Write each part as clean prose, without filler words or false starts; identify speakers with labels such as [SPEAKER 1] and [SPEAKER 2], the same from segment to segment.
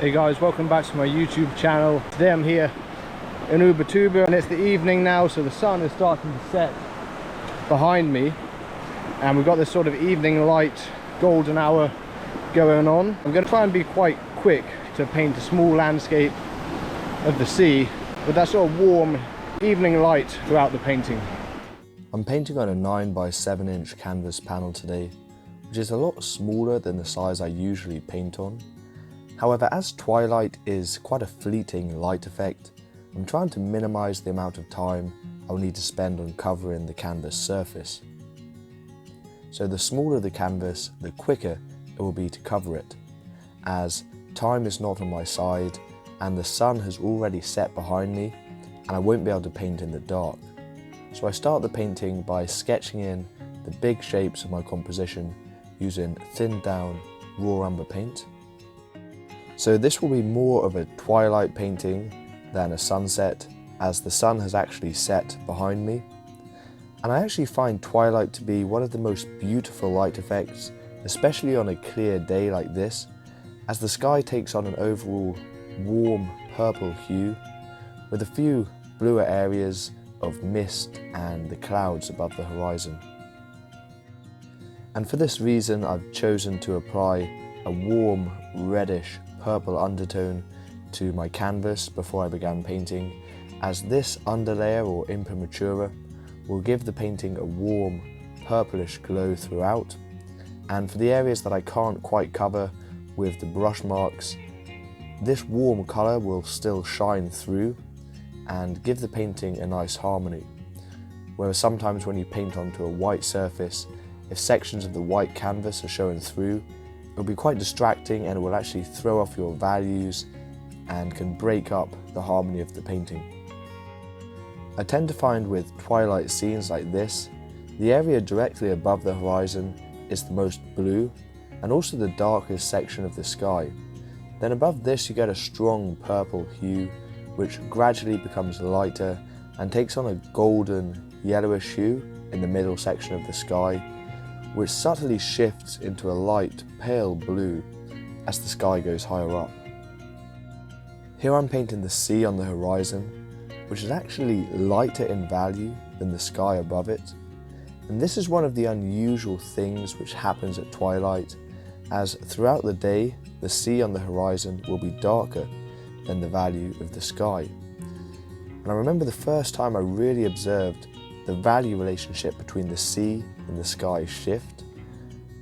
[SPEAKER 1] Hey guys, welcome back to my YouTube channel. Today I'm here in Ubatuba and it's the evening now, so the sun is starting to set behind me and we've got this sort of evening light golden hour going on. I'm going to try and be quite quick to paint a small landscape of the sea with that sort of warm evening light throughout the painting.
[SPEAKER 2] I'm painting on a 9 by 7 inch canvas panel today, which is a lot smaller than the size I usually paint on. However, as Twilight is quite a fleeting light effect, I'm trying to minimize the amount of time I'll need to spend on covering the canvas surface. So the smaller the canvas, the quicker it will be to cover it, as time is not on my side and the sun has already set behind me and I won't be able to paint in the dark. So I start the painting by sketching in the big shapes of my composition using thinned down raw umber paint. So this will be more of a twilight painting than a sunset, as the sun has actually set behind me. And I actually find twilight to be one of the most beautiful light effects, especially on a clear day like this, as the sky takes on an overall warm purple hue, with a few bluer areas of mist and the clouds above the horizon. And for this reason I've chosen to apply a warm reddish purple undertone to my canvas before I began painting, as this underlayer or imprimatura will give the painting a warm purplish glow throughout, and for the areas that I can't quite cover with the brush marks, this warm colour will still shine through and give the painting a nice harmony. Whereas sometimes when you paint onto a white surface, if sections of the white canvas are showing through, it'll be quite distracting and it will actually throw off your values and can break up the harmony of the painting. I tend to find with twilight scenes like this, the area directly above the horizon is the most blue and also the darkest section of the sky. Then above this you get a strong purple hue which gradually becomes lighter and takes on a golden yellowish hue in the middle section of the sky, which subtly shifts into a light pale blue as the sky goes higher up. Here I'm painting the sea on the horizon, which is actually lighter in value than the sky above it. And this is one of the unusual things which happens at twilight, as throughout the day the sea on the horizon will be darker than the value of the sky. And I remember the first time I really observed the value relationship between the sea and the sky shift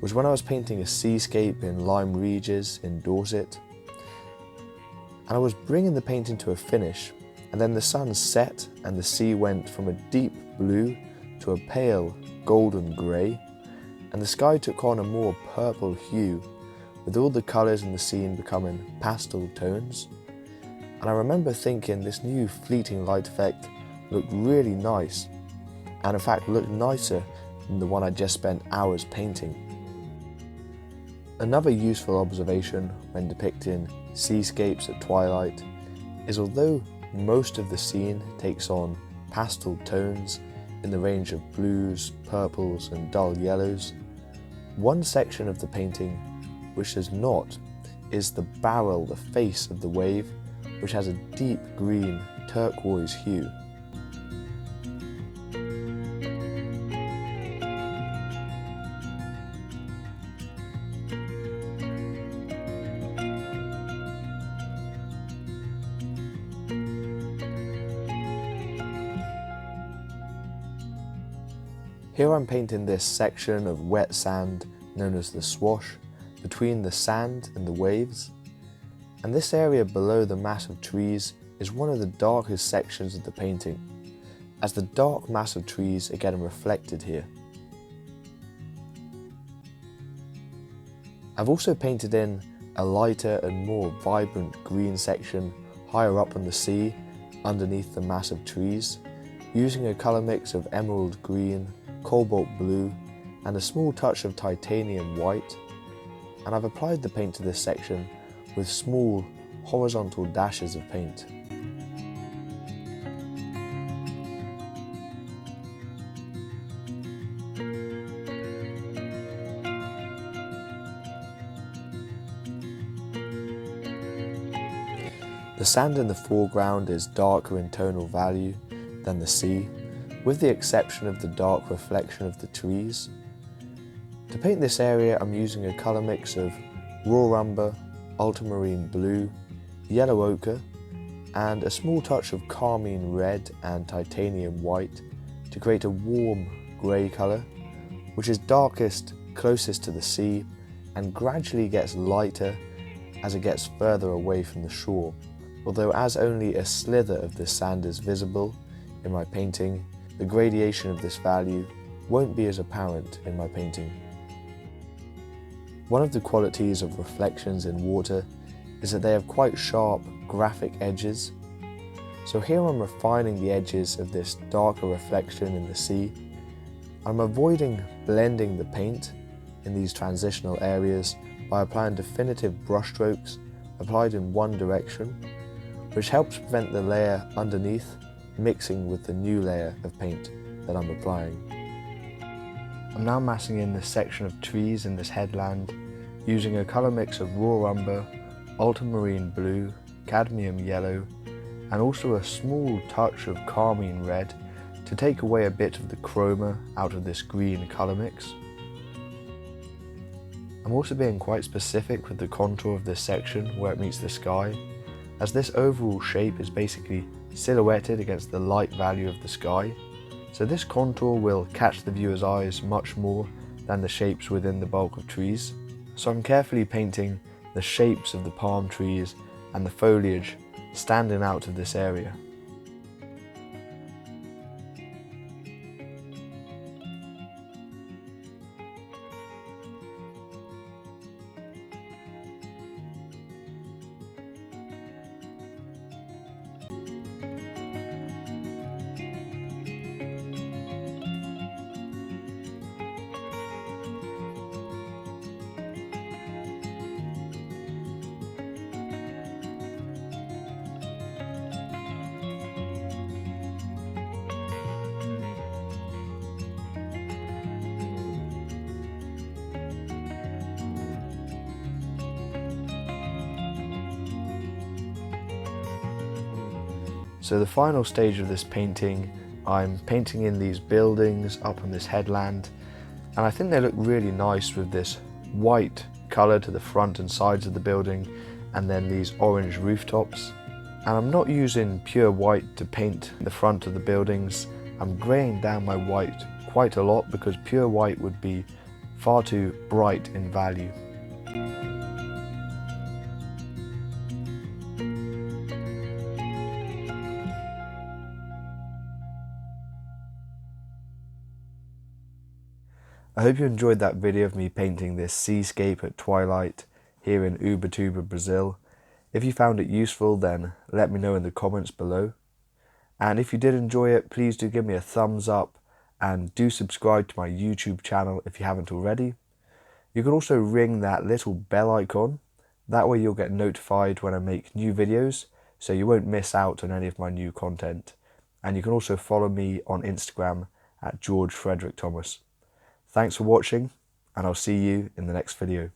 [SPEAKER 2] was when I was painting a seascape in Lyme Regis in Dorset, and I was bringing the painting to a finish, and then the sun set and the sea went from a deep blue to a pale golden grey, and the sky took on a more purple hue, with all the colours in the scene becoming pastel tones. And I remember thinking this new fleeting light effect looked really nice, and in fact looked nicer than the one I just spent hours painting. Another useful observation when depicting seascapes at twilight is although most of the scene takes on pastel tones in the range of blues, purples and dull yellows, one section of the painting which does not is the barrel, the face of the wave, which has a deep green turquoise hue. Here I'm painting this section of wet sand known as the swash between the sand and the waves, and this area below the mass of trees is one of the darkest sections of the painting, as the dark mass of trees are getting reflected here. I've also painted in a lighter and more vibrant green section higher up on the sea underneath the mass of trees, using a colour mix of emerald green, cobalt blue and a small touch of titanium white, and I've applied the paint to this section with small horizontal dashes of paint. The sand in the foreground is darker in tonal value than the sea, with the exception of the dark reflection of the trees. To paint this area, I'm using a colour mix of raw umber, ultramarine blue, yellow ochre, and a small touch of carmine red and titanium white to create a warm grey colour, which is darkest closest to the sea and gradually gets lighter as it gets further away from the shore. Although as only a slither of this sand is visible in my painting, the gradation of this value won't be as apparent in my painting. One of the qualities of reflections in water is that they have quite sharp, graphic edges. So here I'm refining the edges of this darker reflection in the sea. I'm avoiding blending the paint in these transitional areas by applying definitive brushstrokes applied in one direction, which helps prevent the layer underneath mixing with the new layer of paint that I'm applying. I'm now massing in this section of trees in this headland using a colour mix of raw umber, ultramarine blue, cadmium yellow, and also a small touch of carmine red to take away a bit of the chroma out of this green colour mix. I'm also being quite specific with the contour of this section where it meets the sky, as this overall shape is basically silhouetted against the light value of the sky, so this contour will catch the viewer's eyes much more than the shapes within the bulk of trees. So I'm carefully painting the shapes of the palm trees and the foliage standing out of this area. So the final stage of this painting, I'm painting in these buildings up on this headland, and I think they look really nice with this white colour to the front and sides of the building and then these orange rooftops. And I'm not using pure white to paint the front of the buildings. I'm greying down my white quite a lot because pure white would be far too bright in value. I hope you enjoyed that video of me painting this seascape at twilight here in Ubatuba, Brazil. If you found it useful, then let me know in the comments below. And if you did enjoy it, please do give me a thumbs up and do subscribe to my YouTube channel if you haven't already. You can also ring that little bell icon. That way you'll get notified when I make new videos, so you won't miss out on any of my new content. And you can also follow me on Instagram at Frederick Thomas. Thanks for watching, and I'll see you in the next video.